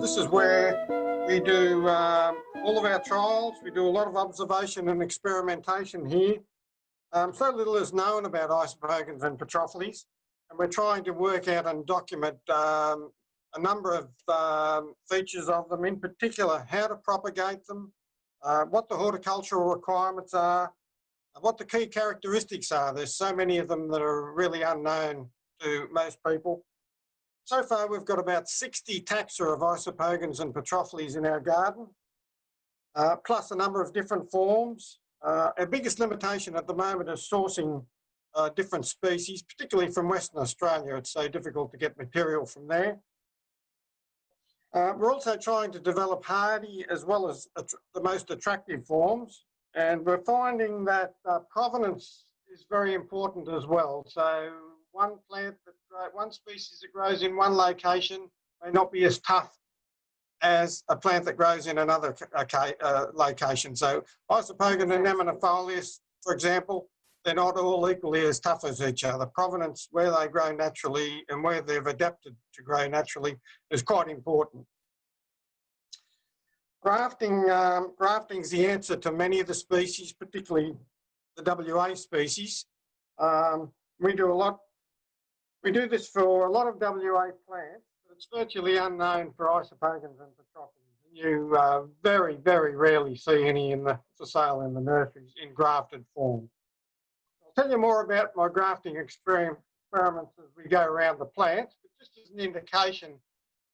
This is where we do all of our trials. We do a lot of observation and experimentation here. So little is known about Isopogons and Petrophiles, and we're trying to work out and document a number of features of them, in particular how to propagate them, what the horticultural requirements are, what the key characteristics are. There's so many of them that are really unknown to most people. So far, we've got about 60 taxa of Isopogons and Petrophiles in our garden, plus a number of different forms. Our biggest limitation at the moment is sourcing different species, particularly from Western Australia. It's so difficult to get material from there. We're also trying to develop hardy as well as the most attractive forms, and we're finding that provenance is very important as well. So one species that grows in one location may not be as tough as a plant that grows in another location. So Isopogon and anemonifolius, for example, they're not all equally as tough as each other. Provenance, where they grow naturally and where they've adapted to grow naturally, is quite important. Grafting's the answer to many of the species, particularly the WA species. We do this for a lot of WA plants, but it's virtually unknown for Isopogons and Petrophiles. You very, very rarely see any for sale in the nurseries in grafted form. I'll tell you more about my grafting experiments as we go around the plants, but just as an indication,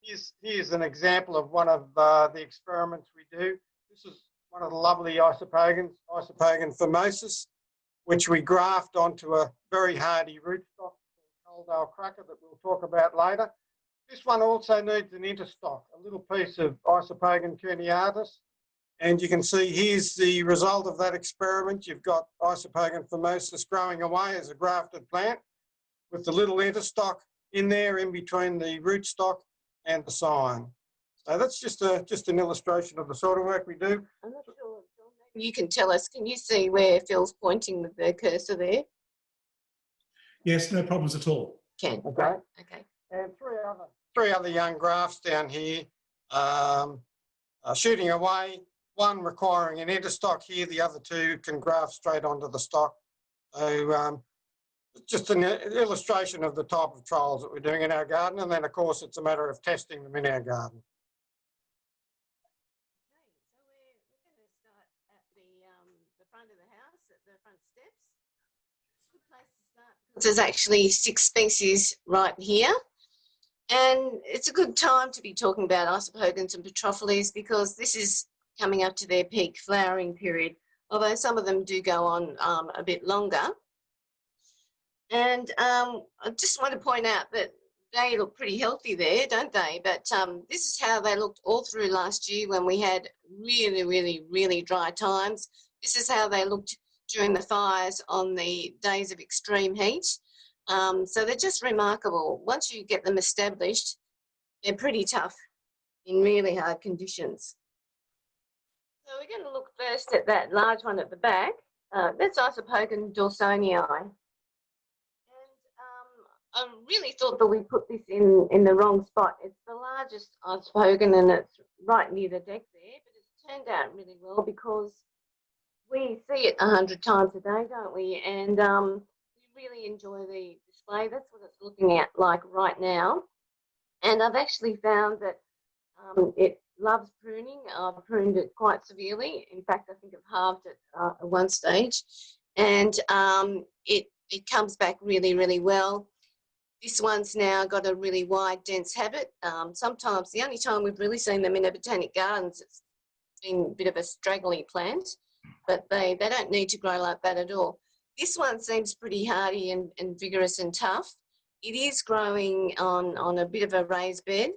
here's an example of one of the experiments we do. This is one of the lovely Isopogons, Isopogon formosus, which we graft onto a very hardy rootstock called Culda cracker that we'll talk about later. This one also needs an interstock, a little piece of Isopogon cuneatus. And you can see here's the result of that experiment. You've got Isopogon formosus growing away as a grafted plant with the little interstock in there in between the rootstock and the sign. So that's just an illustration of the sort of work we do. I'm not sure, Phil, maybe you can tell us, can you see where Phil's pointing with the cursor there? Yes, no problems at all. Can. Okay. Okay. And three other young grafts down here shooting away, one requiring an interstock here, the other two can graft straight onto the stock. So just an illustration of the type of trials that we're doing in our garden, and then of course it's a matter of testing them in our garden. Okay, so we're going to start at the front of the house, at the front steps. It's a good place to start because there's actually 6 species right here. And it's a good time to be talking about Isopogons and Petrophiles because this is coming up to their peak flowering period, although some of them do go on a bit longer. And I just want to point out that they look pretty healthy there, don't they? But this is how they looked all through last year when we had really, really, really dry times. This is how they looked during the fires on the days of extreme heat. So they're just remarkable. Once you get them established, they're pretty tough in really hard conditions. So we're going to look first at that large one at the back. That's Isopogon dawsonii. I really thought that we put this in the wrong spot. It's the largest Isopogon and it's right near the deck there, but it's turned out really well because we see it 100 times a day, don't we? And we really enjoy the display. That's what it's looking at like right now. And I've actually found that it loves pruning. I've pruned it quite severely. In fact, I think I've halved it at one stage. And it comes back really, really well. This one's now got a really wide, dense habit. Sometimes, the only time we've really seen them in a botanic gardens, it's been a bit of a straggly plant, but they don't need to grow like that at all. This one seems pretty hardy and vigorous and tough. It is growing on a bit of a raised bed,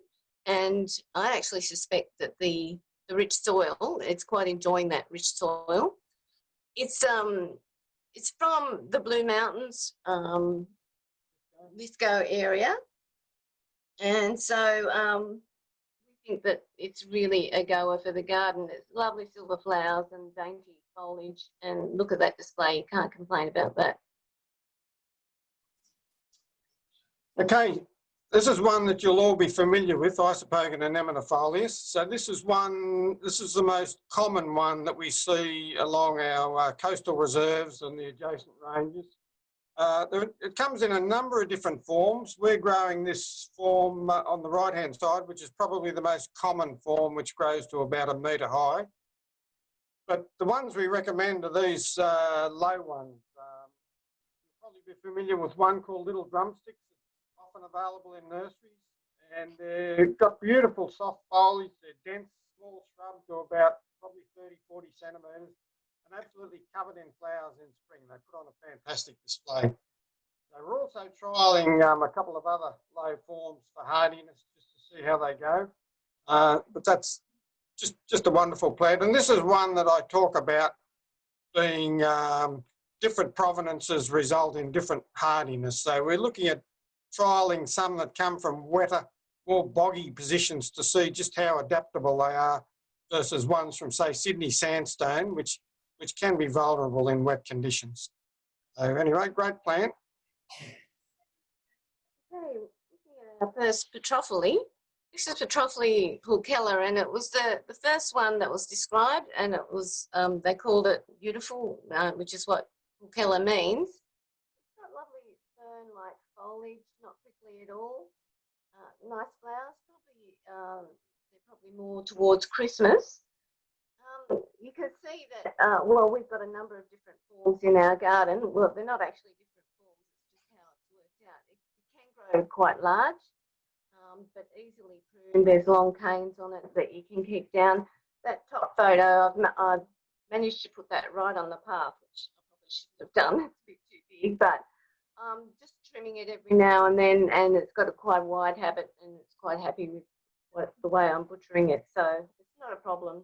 and I actually suspect that the rich soil, it's quite enjoying that rich soil. It's from the Blue Mountains, Lithgow area, and so we think that it's really a goer for the garden. It's lovely silver flowers and dainty foliage, and look at that display, you can't complain about that. Okay, This is one that you'll all be familiar with, Isopogon anemonifolius. So this is the most common one that we see along our coastal reserves and the adjacent ranges. It comes in a number of different forms. We're growing this form on the right-hand side, which is probably the most common form, which grows to about 1 metre high. But the ones we recommend are these low ones. You'll probably be familiar with one called little drumsticks. It's often available in nurseries. And they've got beautiful soft foliage. They're dense, small shrubs to about probably 30, 40 centimetres. And absolutely covered in flowers in spring. They put on a fantastic display. So we're also trialling a couple of other low forms for hardiness just to see how they go. But that's just a wonderful plant. And this is one that I talk about being different provenances result in different hardiness. So we're looking at trialling some that come from wetter, more boggy positions to see just how adaptable they are versus ones from, say, Sydney sandstone, which can be vulnerable in wet conditions. So anyway, great plant. Okay, looking at our first Petrophile. This is Petrophile pulchella, and it was the first one that was described, and it was, they called it beautiful, which is what pulchella means. It's got lovely fern-like foliage, not prickly at all. Nice flowers, they're probably more towards Christmas. You can see that, well, we've got a number of different forms in our garden. Well, they're not actually different forms, it's just how it's worked out. It can grow quite large, but easily pruned. There's long canes on it that you can keep down. That top photo, I've managed to put that right on the path, which I probably shouldn't have done. It's a bit too big, but just trimming it every now and then, and it's got a quite wide habit, and it's quite happy with the way I'm butchering it, so it's not a problem.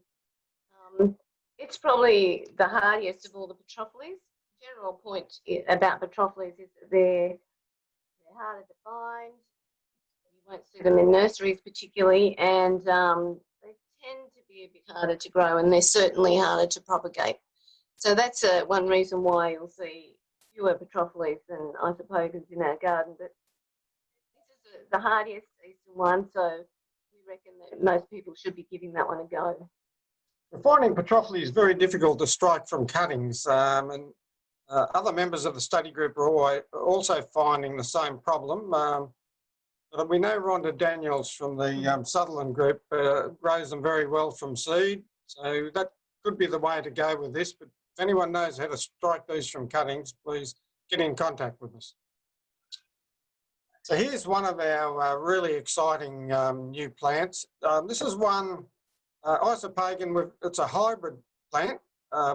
It's probably the hardiest of all the Petrophiles. General point about Petrophiles is that they're harder to find. You won't see them in nurseries particularly, and they tend to be a bit harder to grow, and they're certainly harder to propagate. So that's one reason why you'll see fewer Petrophiles than Isopogons in our garden. But this is the hardiest eastern one, so we reckon that most people should be giving that one a go. We're finding Petrophiles very difficult to strike from cuttings, and other members of the study group are also finding the same problem. But we know Rhonda Daniels from the Sutherland group grows them very well from seed, so that could be the way to go with this. But if anyone knows how to strike these from cuttings, please get in contact with us. So here's one of our really exciting new plants. This is one Isopogon, it's a hybrid plant.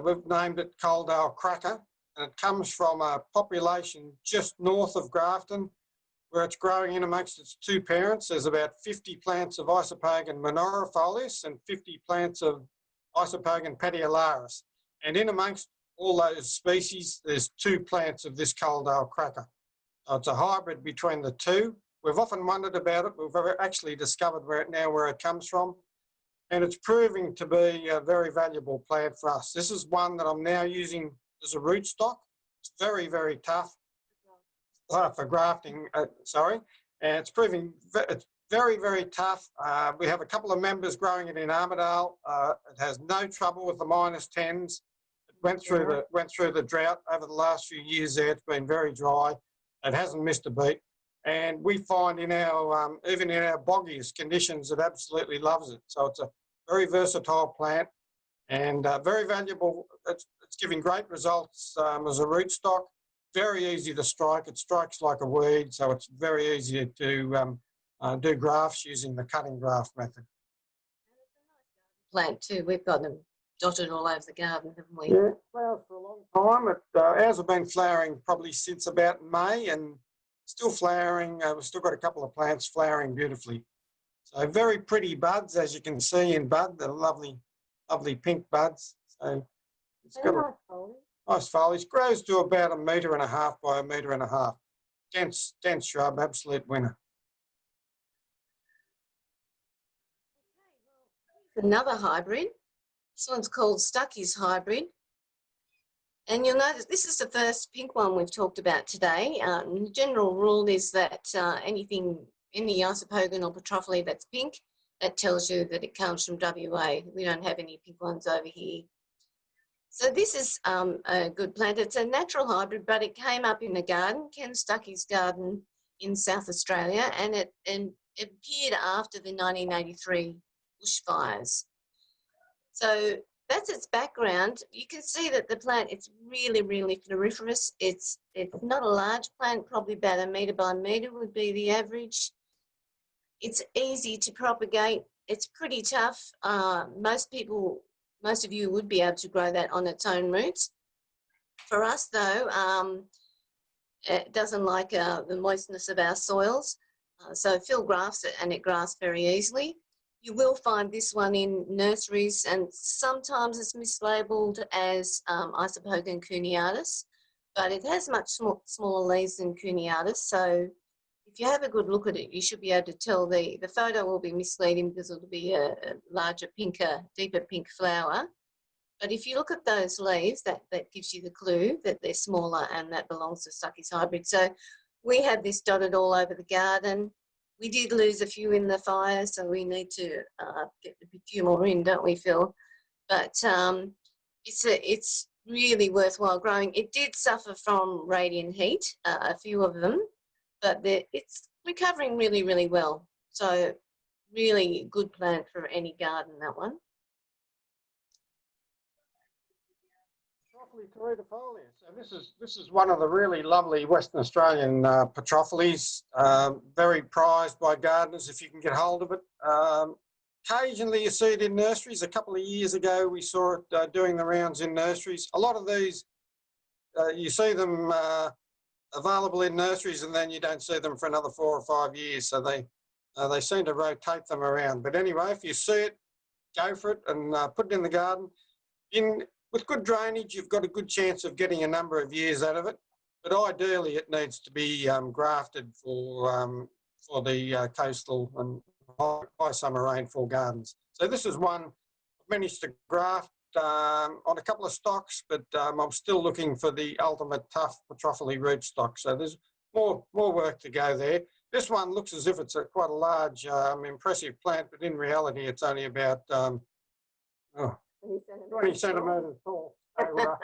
We've named it Culda cracker, and it comes from a population just north of Grafting, where it's growing in amongst its two parents. There's about 50 plants of Isopogon anemonifolius and 50 plants of Isopogon petiolaris. And in amongst all those species, there's 2 plants of this Culda cracker. So it's a hybrid between the two. We've often wondered about it. We've actually discovered where it comes from. And it's proving to be a very valuable plant for us. This is one that I'm now using as a rootstock. It's very, very tough for grafting, sorry. And it's proving it's very, very tough. We have a couple of members growing it in Armidale. It has no trouble with the -10s. It went through the drought over the last few years there. It's been very dry. It hasn't missed a beat. And we find in our, even in our boggiest conditions, it absolutely loves it. So it's a very versatile plant and very valuable. It's giving great results as a rootstock. Very easy to strike. It strikes like a weed, so it's very easy to do grafts using the cutting graft method. Plant too. We've got them dotted all over the garden, haven't we? Yeah, flowers for a long time. Ours have been flowering probably since about May, and still flowering. We've still got a couple of plants flowering beautifully. So very pretty buds, as you can see in bud. They're lovely, lovely pink buds. So it's got a nice foliage. Grows to about 1.5 metres by 1.5 metres. Dense shrub, absolute winner. Another hybrid. This one's called Stuckey's hybrid. And you'll notice this is the first pink one we've talked about today. The general rule is that any any Isopogon or Petrophile that's pink, that tells you that it comes from WA. We don't have any pink ones over here. So this is a good plant. It's a natural hybrid, but it came up in the garden, Ken Stuckey's garden in South Australia, and it appeared after the 1983 bushfires. So that's its background. You can see that the plant, it's really, really floriferous. It's not a large plant, probably about 1 metre by 1 metre would be the average. It's easy to propagate. It's pretty tough. Most of you would be able to grow that on its own roots. For us though, it doesn't like the moistness of our soils. So Phil grafts it and it grafts very easily. You will find this one in nurseries, and sometimes it's mislabeled as Isopogon cuneatus, but it has much smaller leaves than cuneatus. So if you have a good look at it, you should be able to tell. The photo will be misleading because it'll be a larger, pinker, deeper pink flower. But if you look at those leaves, that gives you the clue that they're smaller, and that belongs to Stuckey's hybrid. So we have this dotted all over the garden. We did lose a few in the fire, so we need to get a few more in, don't we, Phil? But it's really worthwhile growing. It did suffer from radiant heat, a few of them, but it's recovering really, really well. So really good plant for any garden, that one. Petrophiles. So this is one of the really lovely Western Australian Petrophiles, very prized by gardeners if you can get hold of it. Occasionally you see it in nurseries. A couple of years ago we saw it doing the rounds in nurseries. A lot of these, you see them available in nurseries and then you don't see them for another 4 or 5 years. So they seem to rotate them around. But anyway, if you see it, go for it and put it in the garden. With good drainage, you've got a good chance of getting a number of years out of it, but ideally it needs to be grafted for the coastal and high summer rainfall gardens. So this is one I've managed to graft on a couple of stocks, but I'm still looking for the ultimate tough Petrophile rootstock. So there's more work to go there. This one looks as if it's quite a large, impressive plant, but in reality it's only about 20 centimetres tall. So,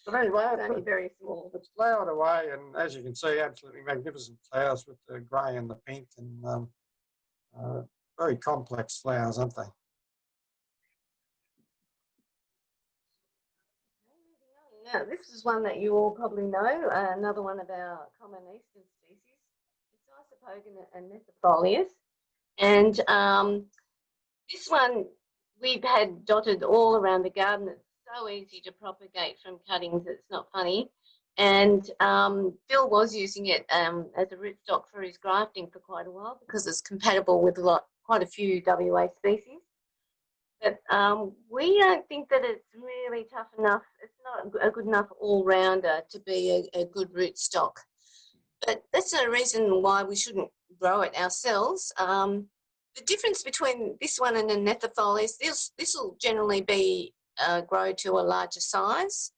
but anyway, It's only very small. it's flowered away, and as you can see, absolutely magnificent flowers with the grey and the pink, and very complex flowers, aren't they? Now, this is one that you all probably know, another one of our common eastern species. It's Isopogon anemonifolius, and this one we've had dotted all around the garden. It's so easy to propagate from cuttings, it's not funny. And Phil was using it as a rootstock for his grafting for quite a while because it's compatible with quite a few WA species. But we don't think that it's really tough enough. It's not a good enough all-rounder to be a good rootstock. But that's no reason why we shouldn't grow it ourselves. The difference between this one and anemonifolius, this will generally be grow to a larger size.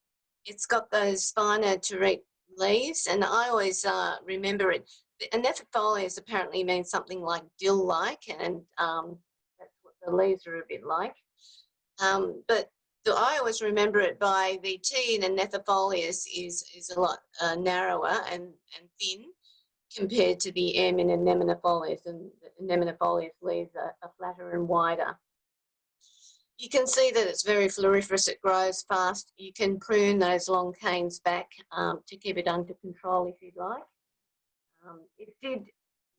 It's got those finer terete leaves, and I always remember it. The anemonifolius apparently means something like dill-like, and that's what the leaves are a bit like. But I always remember it by the T in anemonifolius is a lot narrower and thin compared to the M in anemonifolius, and the anemonifolius leaves are flatter and wider. You can see that it's very floriferous, it grows fast. You can prune those long canes back to keep it under control if you'd like.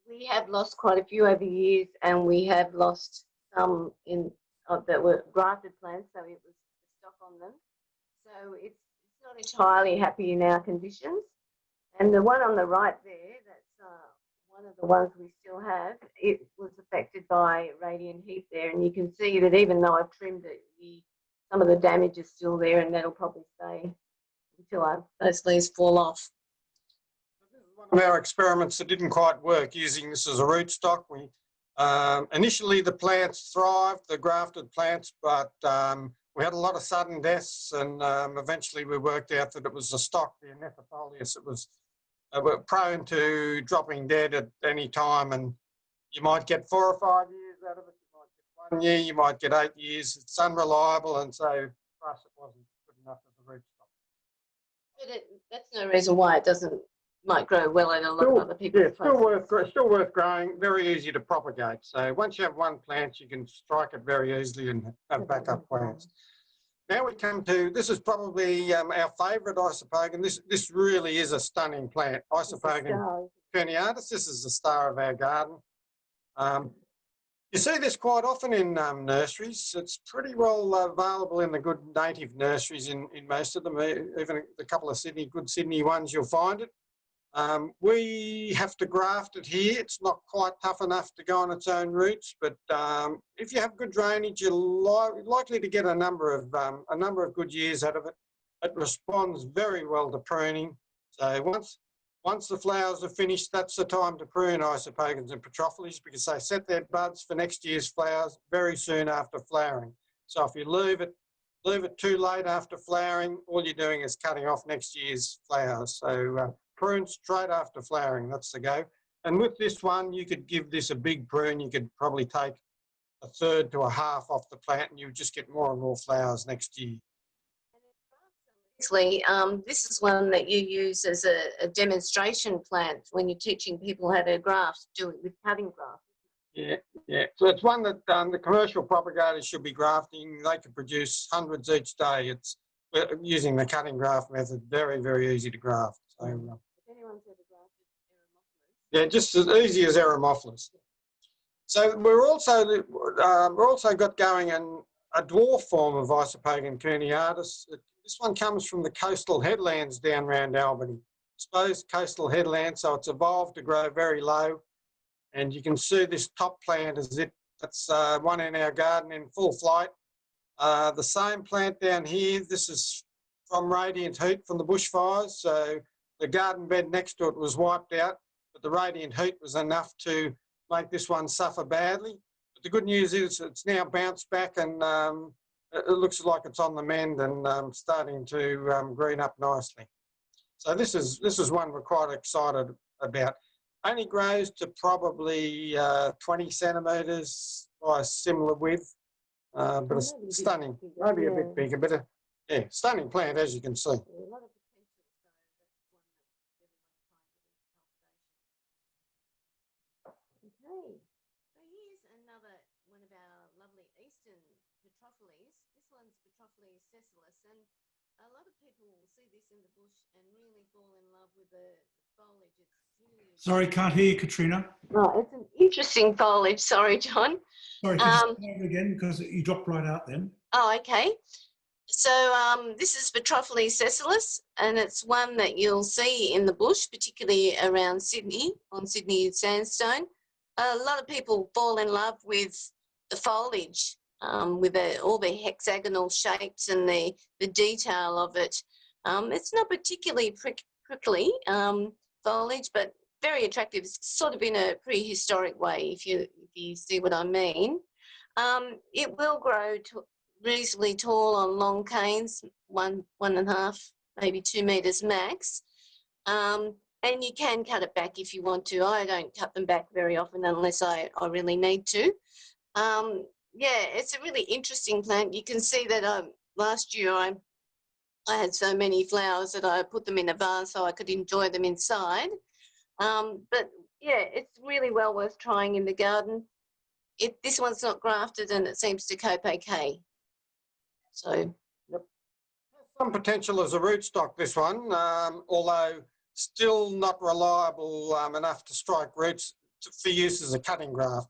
We have lost quite a few over the years, and we have lost some that were grafted plants, so it was stock on them. So it's not entirely happy in our conditions. And the one on the right there, that's one of the ones we still have. It was affected by radiant heat there, and you can see that even though I've trimmed it, some of the damage is still there, and that'll probably stay until those leaves fall off. This is one of our experiments that didn't quite work, using this as a rootstock. Initially the plants thrived, the grafted plants, but we had a lot of sudden deaths, and eventually we worked out that it was the stock, the anemonifolius. It was were prone to dropping dead at any time, and You might get 4 or 5 years out of it. You might get 1 year. You might get 8 years. It's unreliable, and so for us, it wasn't good enough as a rootstock. But that's no reason why it might grow well in a lot of other people's Yeah, places. still worth growing. Very easy to propagate. So once you have one plant, you can strike it very easily and have backup plants. Now we come to, this is probably our favourite Isopogon. This really is a stunning plant. Isopogon perniatus. This is the star of our garden. You see this quite often in nurseries. It's pretty well available in the good native nurseries in most of them. Even a couple of good Sydney ones, you'll find it. We have to graft it here. It's not quite tough enough to go on its own roots, but if you have good drainage, you're likely to get a number of good years out of it. It responds very well to pruning. So once the flowers are finished, that's the time to prune Isopogons and Petrophiles, because they set their buds for next year's flowers very soon after flowering. So if you leave it too late after flowering, all you're doing is cutting off next year's flowers. So prune straight after flowering, that's the go. And with this one, you could give this a big prune. You could probably take a third to a half off the plant, and you just get more and more flowers next year. This is one that you use as a demonstration plant when you're teaching people how to graft, do it with cutting graft. Yeah. So it's one that the commercial propagators should be grafting. They can produce hundreds each day. It's using the cutting graft method, very, very easy to graft. So, if anyone's ever grafted anemonifolius. Yeah, just as easy as anemonifolius. So we're also got going a dwarf form of Isopogon perniatus. This one comes from the coastal headlands down around Albany. Exposed coastal headlands, so it's evolved to grow very low. And you can see this top plant is it. That's one in our garden in full flight. The same plant down here, this is from radiant heat from the bushfires. So the garden bed next to it was wiped out, but the radiant heat was enough to make this one suffer badly. But the good news is it's now bounced back, and it looks like it's on the mend and starting to green up nicely. So this is one we're quite excited about. Only grows to probably 20 centimetres by a similar width, but it's stunning. Maybe a bit bigger, but yeah, stunning plant, as you can see. Okay, so here's another one of our lovely eastern Petrophiles. This one's Petrophiles cecilus, and a lot of people will see this in the bush and really fall in love with the foliage. It's really Sorry, can't hear you, Catriona. oh, it's an interesting foliage. Sorry, John. Sorry, can you say that again, because you dropped right out then? Oh, okay. So this is Petrophiles cecilus, and it's one that you'll see in the bush, particularly around Sydney, on Sydney sandstone. A lot of people fall in love with the foliage, with all the hexagonal shapes and the detail of it. It's not particularly prickly foliage, but very attractive. It's sort of in a prehistoric way, if you see what I mean. It will grow to reasonably tall on long canes, 1.5, maybe 2 metres max. And you can cut it back if you want to. I don't cut them back very often unless I really need to. Yeah, it's a really interesting plant. You can see that last year I had so many flowers that I put them in a vase so I could enjoy them inside. But yeah, it's really well worth trying in the garden. This one's not grafted and it seems to cope okay. So, yep. Some potential as a rootstock, this one, although still not reliable enough to strike roots for use as a cutting graft.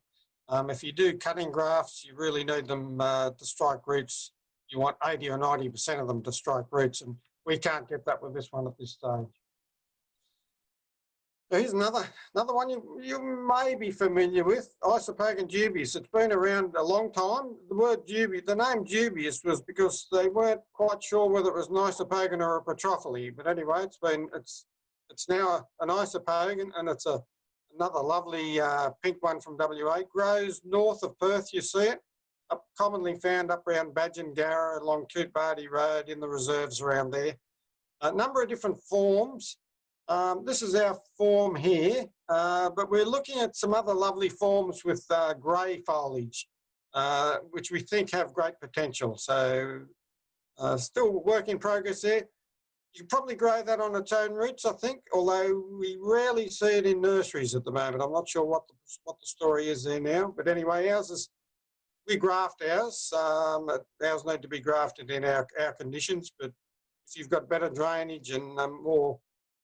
If you do cutting grafts, you really need them to strike roots. You want 80 or 90% of them to strike roots, and we can't get that with this one at this stage. So here's another one you may be familiar with, Isopogon dubious. It's been around a long time. The word dubious, the name dubious was because they weren't quite sure whether it was an Isopogon or a Petrophile. But anyway, it's now an Isopogon, and it's another lovely pink one from WA. Grows north of Perth, you see it. Commonly found up around Badgingarra along Bate Road in the reserves around there. A number of different forms. This is our form here. but we're looking at some other lovely forms with grey foliage, which we think have great potential. So still work in progress there. You can probably grow that on its own roots, I think, although we rarely see it in nurseries at the moment. I'm not sure what the story is there now. But anyway, ours is, we graft ours. Ours need to be grafted in our conditions, but if you've got better drainage and more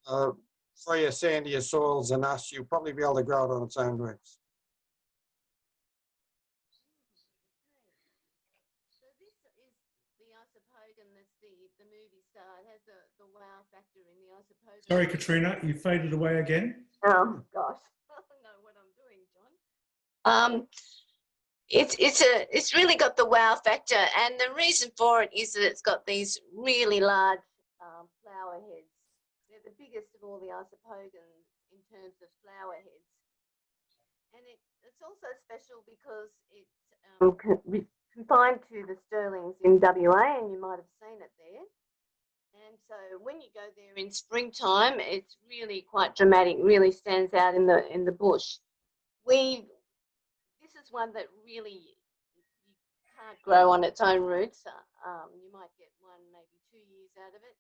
freer, sandier soils than us, you'll probably be able to grow it on its own roots. So this is the Isopogon, that's the movie star. It has the wow factor in the Isopogon. Sorry, Catriona, you faded away again. Oh gosh, I don't know what I'm doing, John. It's really got the wow factor, and the reason for it is that it's got these really large flower heads. They're the biggest of all the Isopogons in terms of flower heads, and it's also special because it's confined to the Sterlings in WA, and you might have seen it there. And so when you go there in springtime, it's really quite dramatic. Really stands out in the bush. This is one that really you can't grow on its own roots. You might get 1, maybe 2 years out of it.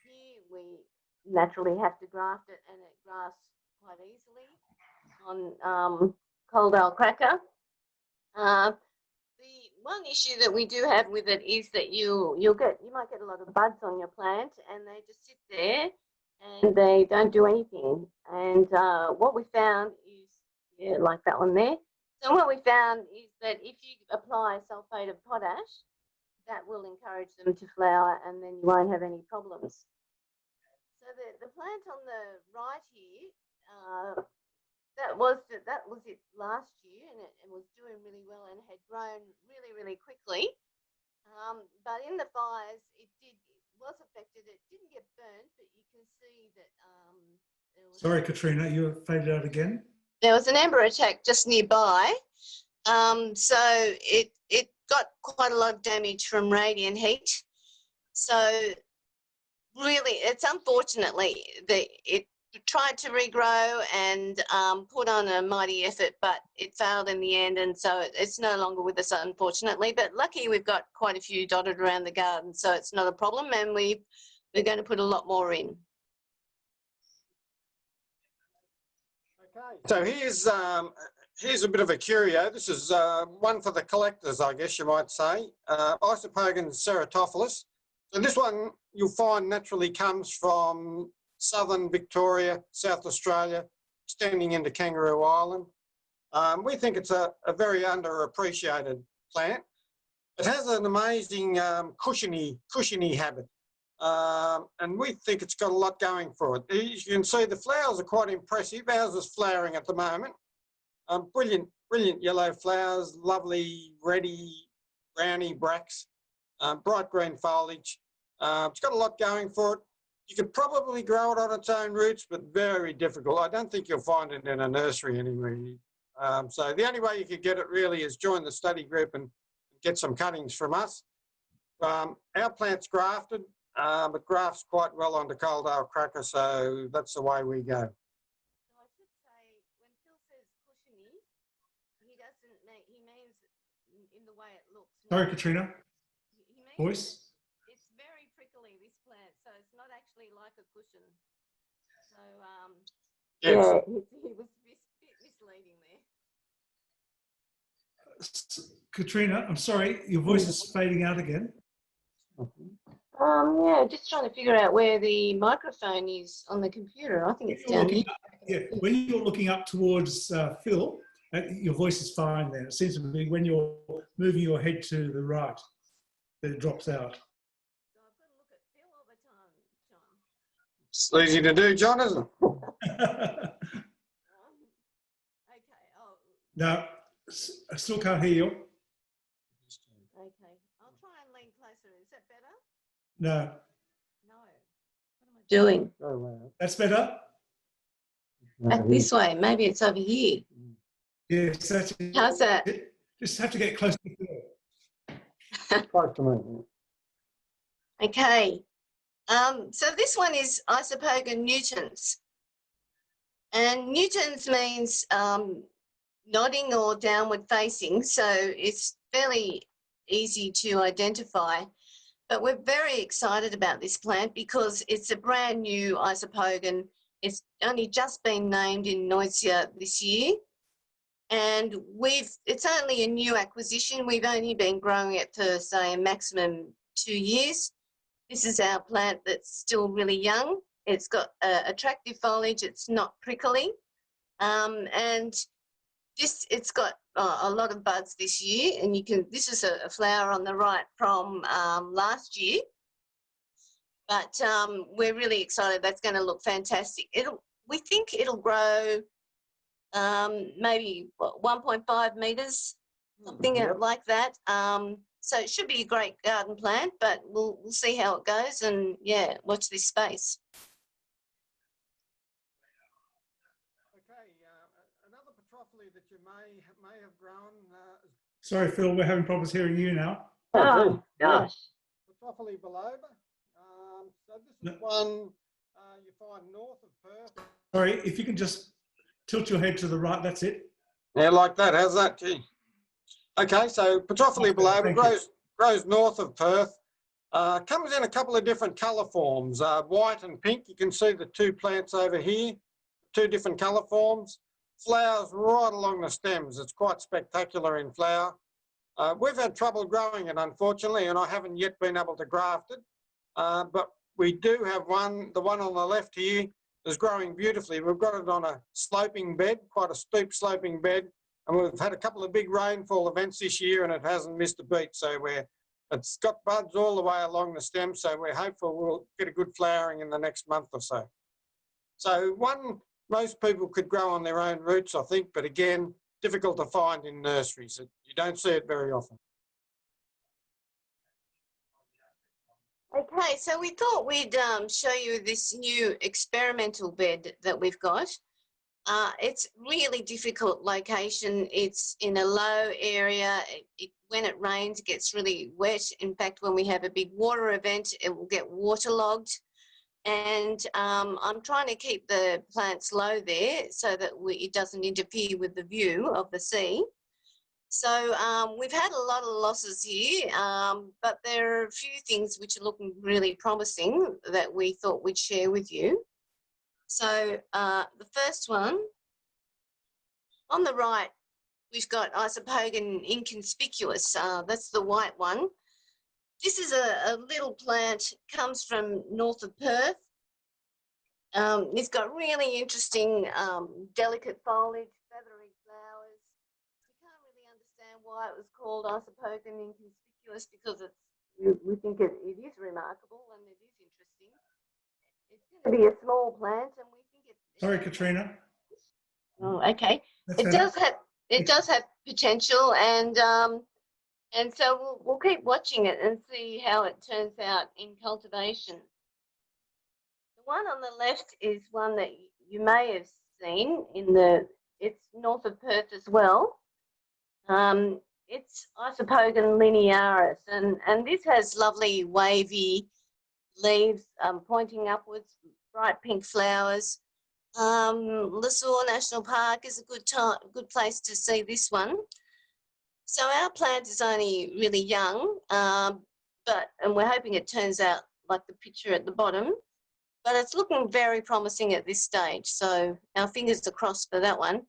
Here we naturally have to graft it, and it grafts quite easily on Culda cracker. The one issue that we do have with it is that you might get a lot of buds on your plant, and they just sit there and they don't do anything. And what we found is, yeah, like that one there. So what we found is that if you apply sulphate of potash, that will encourage them to flower, and then you won't have any problems. So the plant on the right here, that was it last year, and it was doing really well and had grown really, really quickly. But in the fires, it was affected. It didn't get burnt, but you can see that. Sorry, Catriona, you faded out again. There was an ember attack just nearby, so it got quite a lot of damage from radiant heat. So really, it's unfortunately that it tried to regrow and put on a mighty effort, but it failed in the end, and so it's no longer with us, unfortunately. But lucky we've got quite a few dotted around the garden, so it's not a problem, and we're going to put a lot more in. Okay, so here's a bit of a curio. This is one for the collectors, I guess you might say. Isopogon ceratophilis. So this one you'll find naturally comes from southern Victoria, South Australia, extending into Kangaroo Island. We think it's a very underappreciated plant. It has an amazing cushiony habit. And we think it's got a lot going for it. As you can see, the flowers are quite impressive. Ours is flowering at the moment. Brilliant yellow flowers, lovely reddy, browny bracts, bright green foliage. It's got a lot going for it. You could probably grow it on its own roots, but very difficult. I don't think you'll find it in a nursery anywhere. So the only way you could get it really is join the study group and get some cuttings from us. Our plant's grafted. It grafts quite well onto Culda cracker, so that's the way we go. So I should say, when Phil says cushiony, he means in the way it looks. Sorry, Catriona. He means Voice. it's very prickly, this plant, so it's not actually like a cushion. So Yes. yeah, he was a bit misleading there. Catriona, I'm sorry, your voice is fading out again. Yeah, just trying to figure out where the microphone is on the computer. I think it's down here. Yeah, when you're looking up towards Phil, your voice is fine then. It seems to be when you're moving your head to the right that it drops out. So I've got to look at Phil all the time, John. It's easy to do, John, isn't it? Okay. Oh. No, I still can't hear you. Okay. I'll try and lean closer. Is that better? No, No. What am I doing? Oh, wow. that's better. Back this way. Maybe it's over here. Yes, that's it. How's that? Just have to get close to Phil. Close to me. Okay. So this one is Isopogon nutans. And Newton's means nodding or downward facing, so it's fairly easy to identify. But we're very excited about this plant because it's a brand new Isopogon. It's only just been named in Noisia this year. And it's only a new acquisition. We've only been growing it for, say, a maximum 2 years. This is our plant that's still really young. It's got attractive foliage. It's not prickly. And it's got a lot of buds this year. And this is a flower on the right from last year. But we're really excited. That's going to look fantastic. We think it'll grow maybe 1.5 metres, something like that. So it should be a great garden plant, but we'll see how it goes, and yeah, watch this space. Okay, another Petrophile that you may have grown. Sorry, Phil, we're having problems hearing you now. Oh, gosh. Petrophile biloba. So this is one you find north of Perth. Sorry, if you can just tilt your head to the right, that's it. Yeah, like that. How's that? Gee. Okay, so Petrophile biloba grows north of Perth. Comes in a couple of different colour forms, white and pink. You can see the two plants over here, two different colour forms. Flowers right along the stems. It's quite spectacular in flower. We've had trouble growing it, unfortunately, and I haven't yet been able to graft it. But we do have one, the one on the left here is growing beautifully. We've got it on a sloping bed, quite a steep sloping bed, and we've had a couple of big rainfall events this year and it hasn't missed a beat. So it's got buds all the way along the stem, so we're hopeful we'll get a good flowering in the next month or so. So one most people could grow on their own roots, I think, but again, difficult to find in nurseries. You don't see it very often. Okay, so we thought we'd show you this new experimental bed that we've got. It's really difficult location. It's in a low area. When it rains, it gets really wet. In fact, when we have a big water event, it will get waterlogged. And I'm trying to keep the plants low there so that it doesn't interfere with the view of the sea. So we've had a lot of losses here, but there are a few things which are looking really promising that we thought we'd share with you. So the first one, on the right, we've got Isopogon inconspicuous. That's the white one. This is a little plant, comes from north of Perth. It's got really interesting, delicate foliage, feathery flowers. We can't really understand why it was called Isopogon inconspicuous because we think it is remarkable and it is interesting. It's going to be a small plant, and we think it. Sorry, Catriona. Oh, okay. That's It does have potential, and so we'll keep watching it and see how it turns out in cultivation. The one on the left is one that you may have seen it's north of Perth as well. It's Isopogon linearis, and this has lovely wavy leaves pointing upwards, bright pink flowers. Lesueur National Park is a good place to see this one. So our plant is only really young, and we're hoping it turns out like the picture at the bottom, but it's looking very promising at this stage. So our fingers are crossed for that one.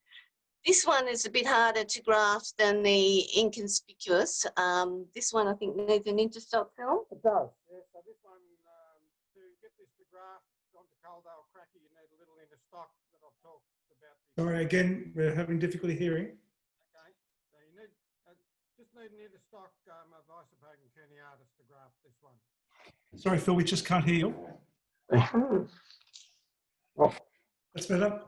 This one is a bit harder to graft than the inconspicuous. This one I think needs an interstock film. It does, yeah. So this one, to get this to graft onto Culda or cracky, you need a little interstock that I've talked about before. Sorry, again, we're having difficulty hearing. Okay, so you need just need an interstock of Isopogon cuneatus to graft this one. Sorry, Phil, we just can't hear you. Well, That's better.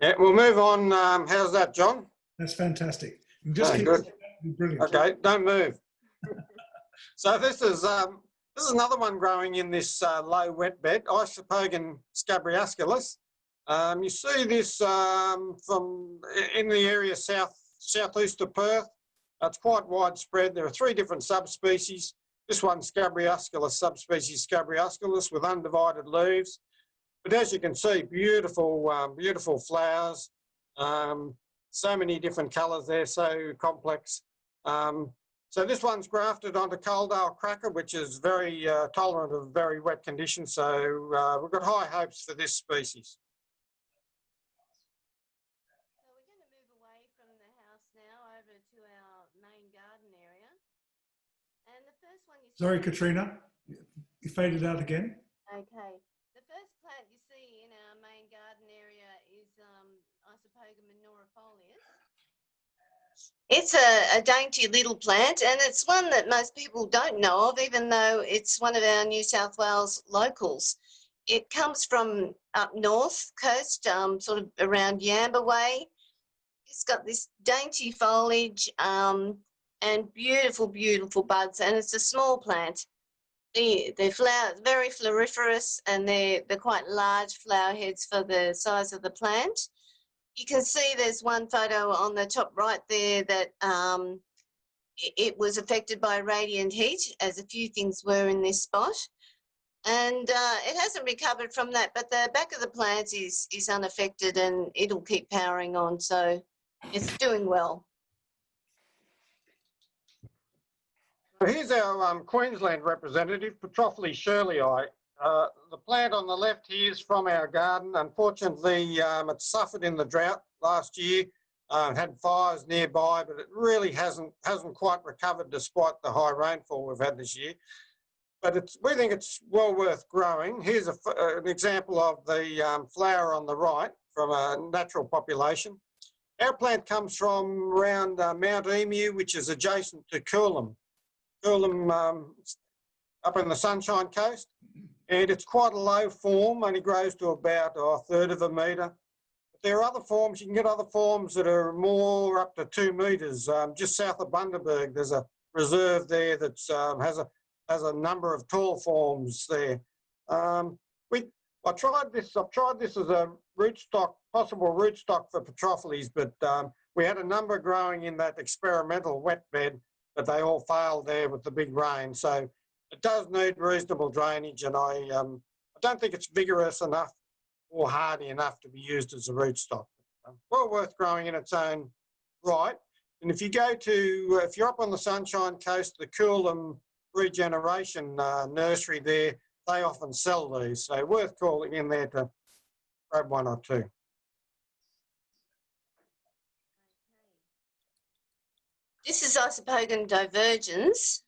yeah, we'll move on. How's that, John? That's fantastic. You just keep good. Brilliant. Okay, don't move. So this is another one growing in this low wet bed, Isopogon scabriusculus. You see this from in the area southeast of Perth. It's quite widespread. There are 3 different subspecies. This one, scabriusculus, subspecies scabriusculus, with undivided leaves. But as you can see, beautiful, beautiful flowers. So many different colours there, so complex. So this one's grafted onto Culda cracker, which is very tolerant of very wet conditions. So we've got high hopes for this species. So we're going to move away from the house now over to our main garden area. And the first one you see... Sorry, Catriona, you faded out again. Okay. The first plant you see in our main garden area is Isopogon anemonifolius. It's a dainty little plant, and it's one that most people don't know of, even though it's one of our New South Wales locals. It comes from up north coast, sort of around Yamba way. It's got this dainty foliage and beautiful, beautiful buds, and it's a small plant. The flower very floriferous, and they're quite large flower heads for the size of the plant. You can see there's one photo on the top right there that it was affected by radiant heat, as a few things were in this spot. And it hasn't recovered from that, but the back of the plant is unaffected, and it'll keep powering on, so it's doing well. Here's our Queensland representative, Petrophiles shirleyi. The plant on the left here is from our garden. Unfortunately, it suffered in the drought last year, had fires nearby, but it really hasn't quite recovered despite the high rainfall we've had this year. But we think it's well worth growing. Here's an example of the flower on the right from a natural population. Our plant comes from around Mount Emu, which is adjacent to Culda up in the Sunshine Coast, and it's quite a low form, only grows to about a third of a metre. But there are other forms, you can get other forms that are more up to 2 metres. Just south of Bundaberg, there's a reserve there that has a number of tall forms there. I've tried this as a rootstock, possible rootstock for Petrophiles, but we had a number growing in that experimental wet bed, but they all failed there with the big rain. So it does need reasonable drainage, and I don't think it's vigorous enough or hardy enough to be used as a rootstock. Well worth growing in its own right. And if you're up on the Sunshine Coast, the Culda regeneration nursery there, they often sell these. So worth calling in there to grab one or two. This is Isopogon divergens.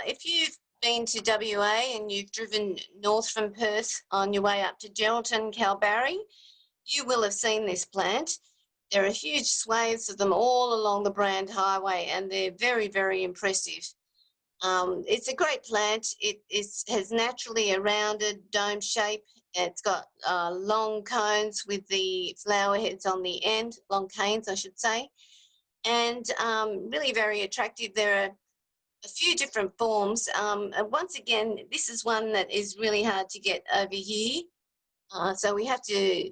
If you've been to WA and you've driven north from Perth on your way up to Geraldton, Kalbarri, you will have seen this plant. There are huge swathes of them all along the Brand Highway, and they're very, very impressive. It's a great plant. It has naturally a rounded dome shape. It's got long cones with the flower heads on the end, long canes, I should say, and really very attractive. There are a few different forms. And once again, this is one that is really hard to get over here. So we have to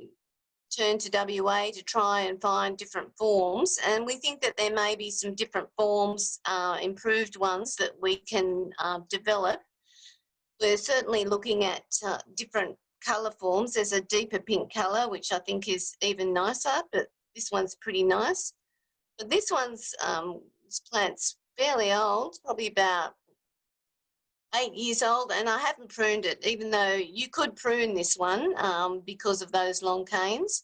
turn to WA to try and find different forms. And we think that there may be some different forms, improved ones that we can develop. We're certainly looking at different colour forms. There's a deeper pink colour, which I think is even nicer, but this one's pretty nice. But this plant's fairly old, probably about 8 years old, and I haven't pruned it, even though you could prune this one because of those long canes,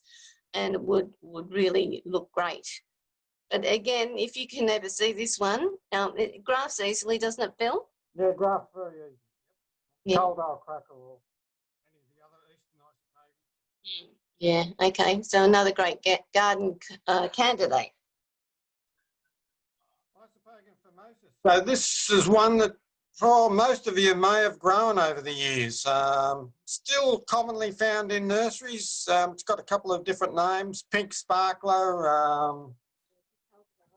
and it would really look great. But again, if you can ever see this one, it grafts easily, doesn't it, Phil? Yeah, grafts very easy. Yeah. Culda cracker or any of the other eastern Isopogons. Yeah, okay, so another great garden candidate. So this is one that most of you may have grown over the years. Still commonly found in nurseries. It's got a couple of different names: pink sparkler,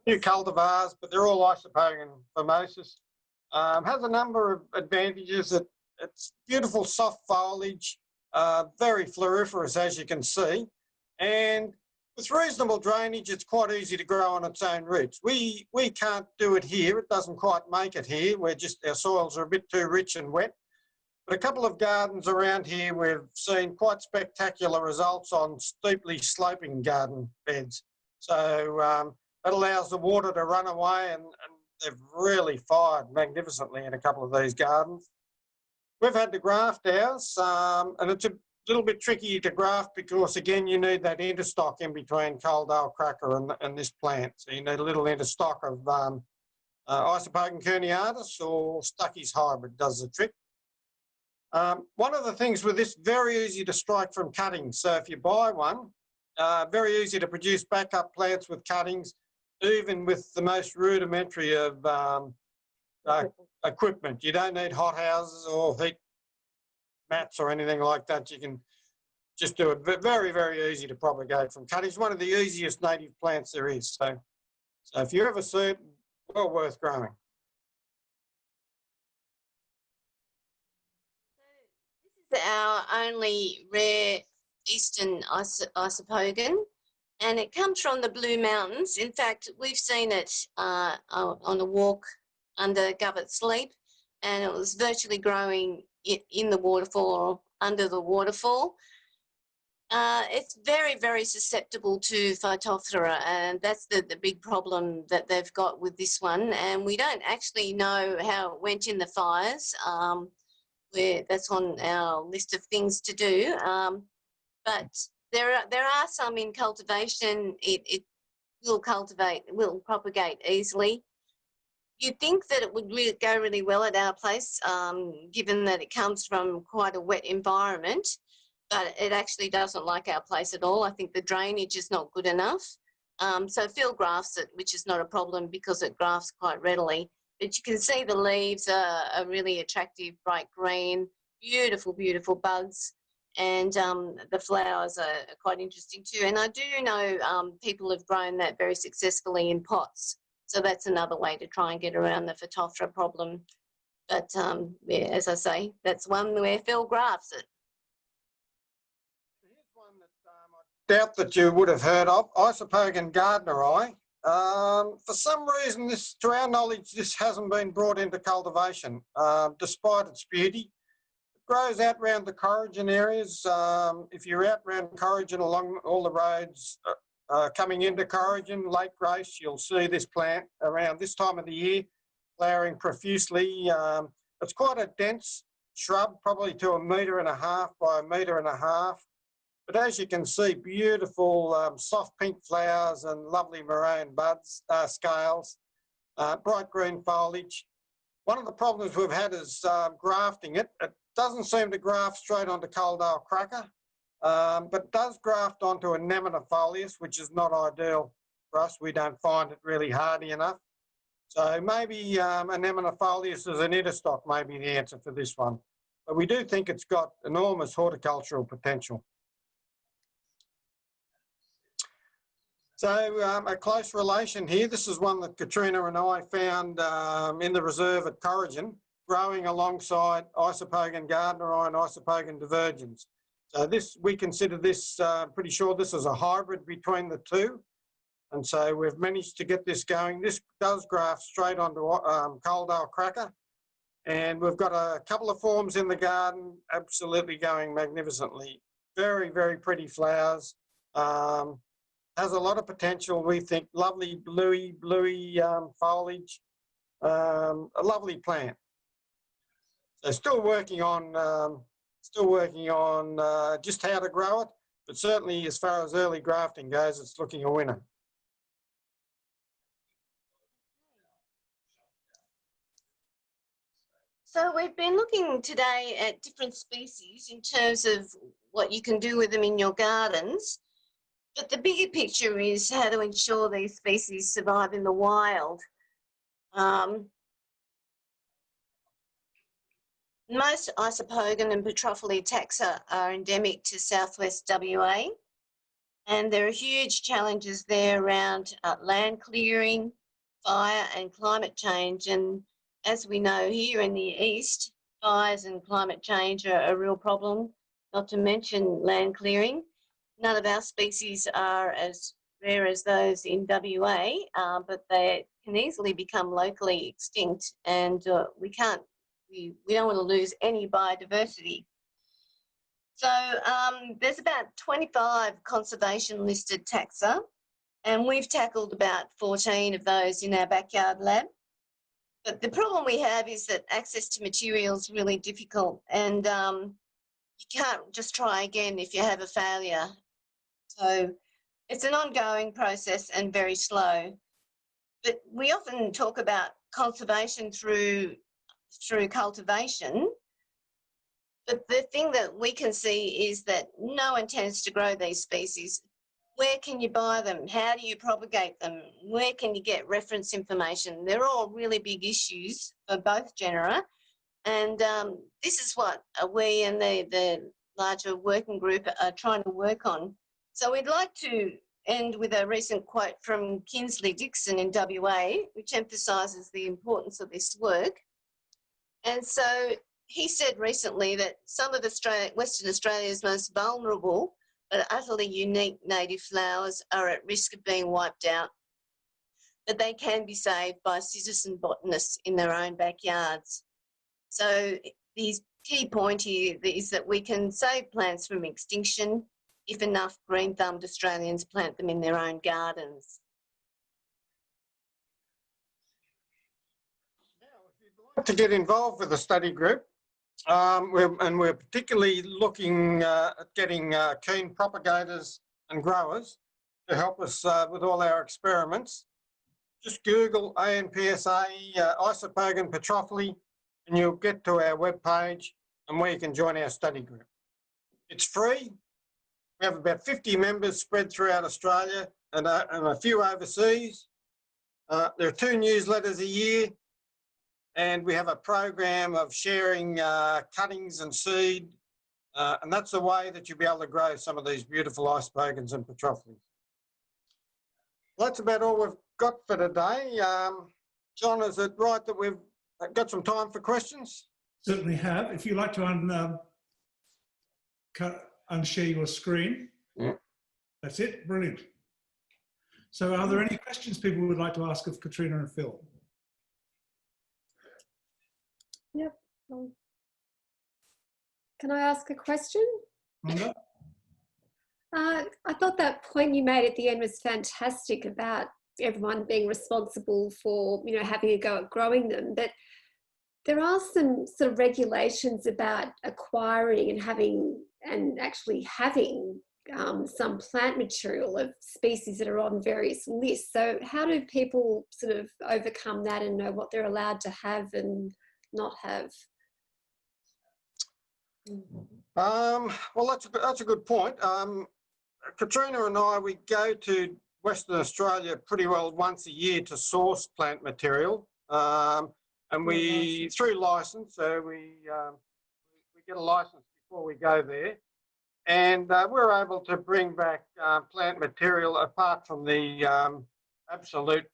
new cultivars, but they're all Isopogon famosus. Has a number of advantages. It's beautiful soft foliage, very floriferous, as you can see, and with reasonable drainage, it's quite easy to grow on its own roots. We can't do it here. It doesn't quite make it here. Our soils are a bit too rich and wet. But a couple of gardens around here, we've seen quite spectacular results on steeply sloping garden beds. So it allows the water to run away, and they've really fired magnificently in a couple of these gardens. We've had to graft ours, and it's a little bit tricky to graft because, again, you need that interstock in between Culda cracker and this plant. So you need a little interstock of Isopogon cuneatus, or Stuckey's hybrid does the trick. One of the things with this, very easy to strike from cuttings. So if you buy one, very easy to produce backup plants with cuttings, even with the most rudimentary of equipment. You don't need hothouses or heat mats or anything like that. You can just do it. Very, very easy to propagate from cuttings. One of the easiest native plants there is. So if you ever see it, well worth growing. This is our only rare eastern Isopogon, and it comes from the Blue Mountains. In fact, we've seen it on a walk under Govett Sleep, and it was virtually growing in the waterfall or under the waterfall. It's very, very susceptible to Phytophthora, and that's the big problem that they've got with this one. And we don't actually know how it went in the fires. That's on our list of things to do. But there are some in cultivation. It will propagate easily. You'd think that it would go really well at our place, given that it comes from quite a wet environment, but it actually doesn't like our place at all. I think the drainage is not good enough. So Phil grafts it, which is not a problem because it grafts quite readily. But you can see the leaves are really attractive, bright green, beautiful, beautiful buds. And the flowers are quite interesting too. And I do know people have grown that very successfully in pots. So that's another way to try and get around the Phytophthora problem. But yeah, as I say, that's one where Phil grafts it. Here's one that I doubt that you would have heard of, Isopogon Gardneri. For some reason, to our knowledge, this hasn't been brought into cultivation, despite its beauty. It grows out around the Corrigin areas. If you're out around Corrigin along all the roads coming into Corrigin, Lake Grace, you'll see this plant around this time of the year, flowering profusely. It's quite a dense shrub, probably to 1.5 metres by 1.5 metres. But as you can see, beautiful soft pink flowers and lovely maroon buds, scales, bright green foliage. One of the problems we've had is grafting it. It doesn't seem to graft straight onto Culda cracker, but does graft onto anemonifolius, which is not ideal for us. We don't find it really hardy enough. So maybe anemonifolius as an interstock may be the answer for this one. But we do think it's got enormous horticultural potential. So a close relation here, this is one that Catriona and I found in the reserve at Corrigin, growing alongside Isopogon Gardneri and Isopogon divergens. So we consider this, pretty sure this is a hybrid between the two. And so we've managed to get this going. This does graft straight onto Culda cracker. And we've got a couple of forms in the garden, absolutely going magnificently. Very, very pretty flowers. Has a lot of potential, we think. Lovely bluey foliage. A lovely plant. So still working on just how to grow it, but certainly as far as early grafting goes, it's looking a winner. So we've been looking today at different species in terms of what you can do with them in your gardens. But the bigger picture is how to ensure these species survive in the wild. Most Isopogon and Petrophiles taxa are endemic to southwest WA, and there are huge challenges there around land clearing, fire and climate change. And as we know here in the east, fires and climate change are a real problem, not to mention land clearing. None of our species are as rare as those in WA, but they can easily become locally extinct, and we can't we don't want to lose any biodiversity. So there's about 25 conservation listed taxa, and we've tackled about 14 of those in our backyard lab. But the problem we have is that access to material is really difficult, and you can't just try again if you have a failure. So it's an ongoing process and very slow. But we often talk about conservation through cultivation. But the thing that we can see is that no one tends to grow these species. Where can you buy them? How do you propagate them? Where can you get reference information? They're all really big issues for both genera. And this is what we and the larger working group are trying to work on. So we'd like to end with a recent quote from Kinsley Dixon in WA, which emphasises the importance of this work. And so he said recently that some of Western Australia's most vulnerable but utterly unique native flowers are at risk of being wiped out, but they can be saved by citizen botanists in their own backyards. So the key point here is that we can save plants from extinction if enough green-thumbed Australians plant them in their own gardens. Now, if you'd like to get involved with the study group, we're particularly looking at getting keen propagators and growers to help us with all our experiments. Just Google ANPSA, Isopogon Petrophile, and you'll get to our webpage and where you can join our study group. It's free. We have about 50 members spread throughout Australia and a few overseas. There are 2 newsletters a year, and we have a program of sharing cuttings and seed, and that's the way that you'll be able to grow some of these beautiful Isopogons and Petrophiles. Well, that's about all we've got for today. John, is it right that we've got some time for questions? Certainly have. If you'd like to unshare your screen. Yeah. That's it. Brilliant. So are there any questions people would like to ask of Catriona and Phil? Yep. Can I ask a question? Rhonda? I thought that point you made at the end was fantastic about everyone being responsible for, you know, having a go at growing them. But there are some sort of regulations about acquiring and having some plant material of species that are on various lists. So how do people sort of overcome that and know what they're allowed to have and not have? Well, that's a good point. Catriona and I, we go to Western Australia pretty well once a year to source plant material, and we through license. So we get a license before we go there, and we're able to bring back plant material apart from the absolute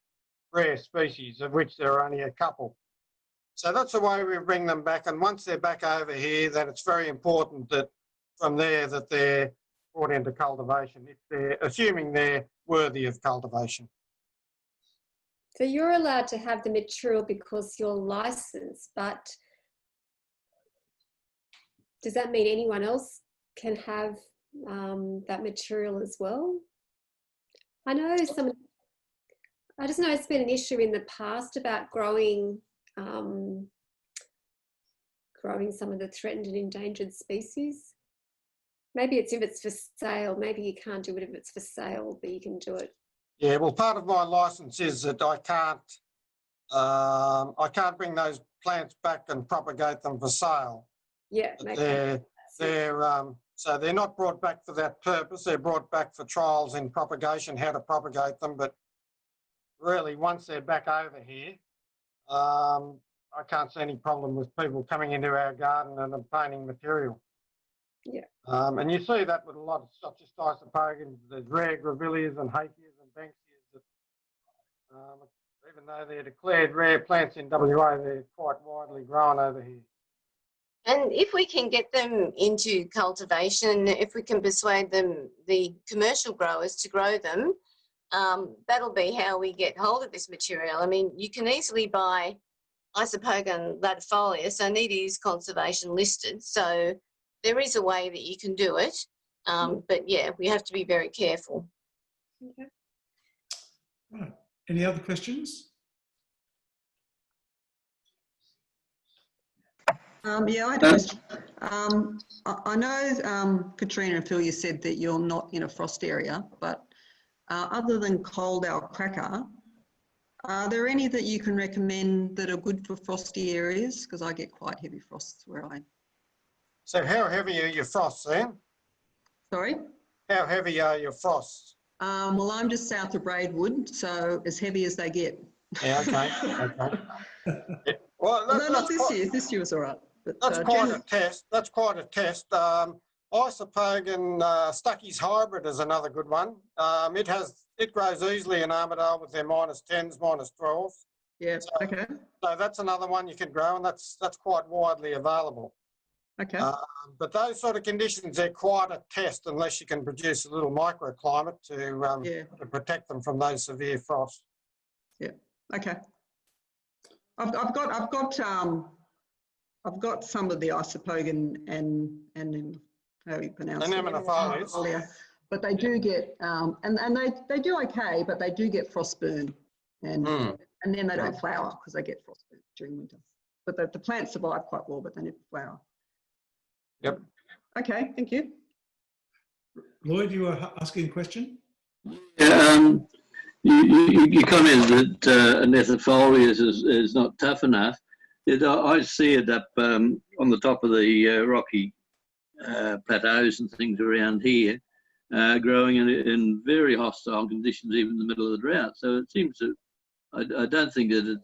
rare species, of which there are only a couple. So that's the way we bring them back, and once they're back over here, then it's very important that from there that they're brought into cultivation, if they're assuming they're worthy of cultivation. So you're allowed to have the material because you're licensed, but does that mean anyone else can have that material as well? I just know it's been an issue in the past about growing some of the threatened and endangered species. Maybe it's if it's for sale. Maybe you can't do it if it's for sale, but you can do it. Yeah, well, part of my license is that I can't bring those plants back and propagate them for sale. Yeah, so they're not brought back for that purpose. They're brought back for trials in propagation, how to propagate them. But really, once they're back over here, I can't see any problem with people coming into our garden and obtaining material. Yeah. And you see that with a lot of stuff, just Isopogons, there's rare grevilleas and hakeas and banksias that, even though they're declared rare plants in WA, they're quite widely grown over here. And if we can get them into cultivation, if we can persuade them, the commercial growers, to grow them, that'll be how we get hold of this material. I mean, you can easily buy Isopogon latifolius, and it is conservation listed. So there is a way that you can do it. But yeah, we have to be very careful. Okay. Right. Any other questions? Yeah, I had a question. I know, Catriona and Phil, you said that you're not in a frost area, but other than Culda or Cracker, are there any that you can recommend that are good for frosty areas? Because I get quite heavy frosts where I... So how heavy are your frosts then? Sorry? How heavy are your frosts? Well, I'm just south of Braidwood, so as heavy as they get. Yeah, okay, okay. Yeah. Well, Although not this quite, year. This year was all right. But, that's quite generally, a test. That's quite a test. Isopogon Stuckey's hybrid is another good one. It grows easily in Armidale with their -10s, -12s. yeah, okay, So that's another one you can grow, and that's quite widely available. okay. But those sort of conditions, they're quite a test unless you can produce a little microclimate to protect them from those severe frosts. Yeah, okay. I've got some of the Isopogon and how you pronounce it? Anemonifolius. But they do get and they do okay, but they do get frost burn and then they don't flower because they get frost burn during winter. But the plants survive quite well, but they never flower. Yep. Okay, thank you. Lloyd, you were asking a question? Yeah, you commented that anemonifolius is not tough enough. I see it up on the top of the rocky plateaus and things around here, growing in very hostile conditions, even in the middle of the drought. So it seems that I don't think that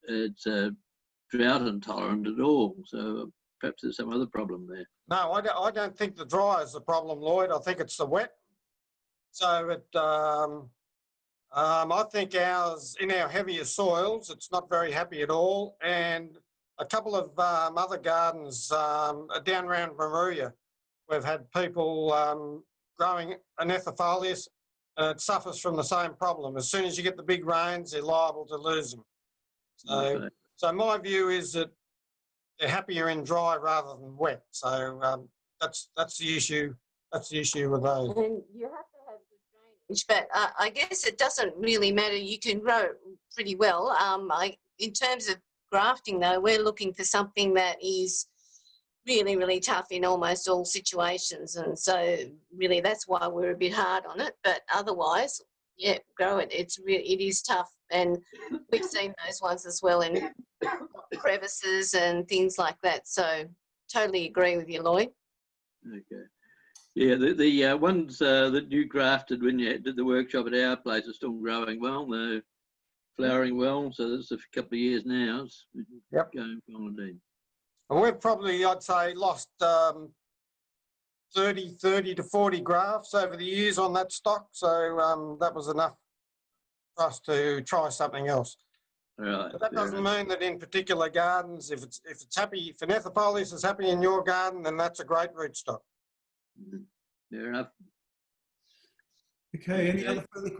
it's drought intolerant at all. So perhaps there's some other problem there. No, I don't think the dry is the problem, Lloyd. I think it's the wet. So I think ours, in our heavier soils, it's not very happy at all. And a couple of other gardens down around Maruya, we've had people growing anemonifolius, and it suffers from the same problem. As soon as you get the big rains, they're liable to lose them. So my view is that they're happier in dry rather than wet. So that's the issue. That's the issue with those. And you have to have good drainage, but I guess it doesn't really matter. You can grow it pretty well. In terms of grafting, though, we're looking for something that is really, really tough in almost all situations, and so really that's why we're a bit hard on it. But otherwise, yeah, grow it. It is tough, and we've seen those ones as well in crevices and things like that. So totally agree with you, Lloyd. Okay. Yeah, the ones that you grafted when you did the workshop at our place are still growing well. They're flowering well. So that's a couple of years now. It's going well indeed. And we've probably, I'd say, lost 30 to 40 grafts over the years on that stock. So that was enough for us to try something else. Right. But that doesn't mean that in particular gardens, if it's happy, if anemonifolius is happy in your garden, then that's a great rootstock. Fair enough. Okay, any other further questions?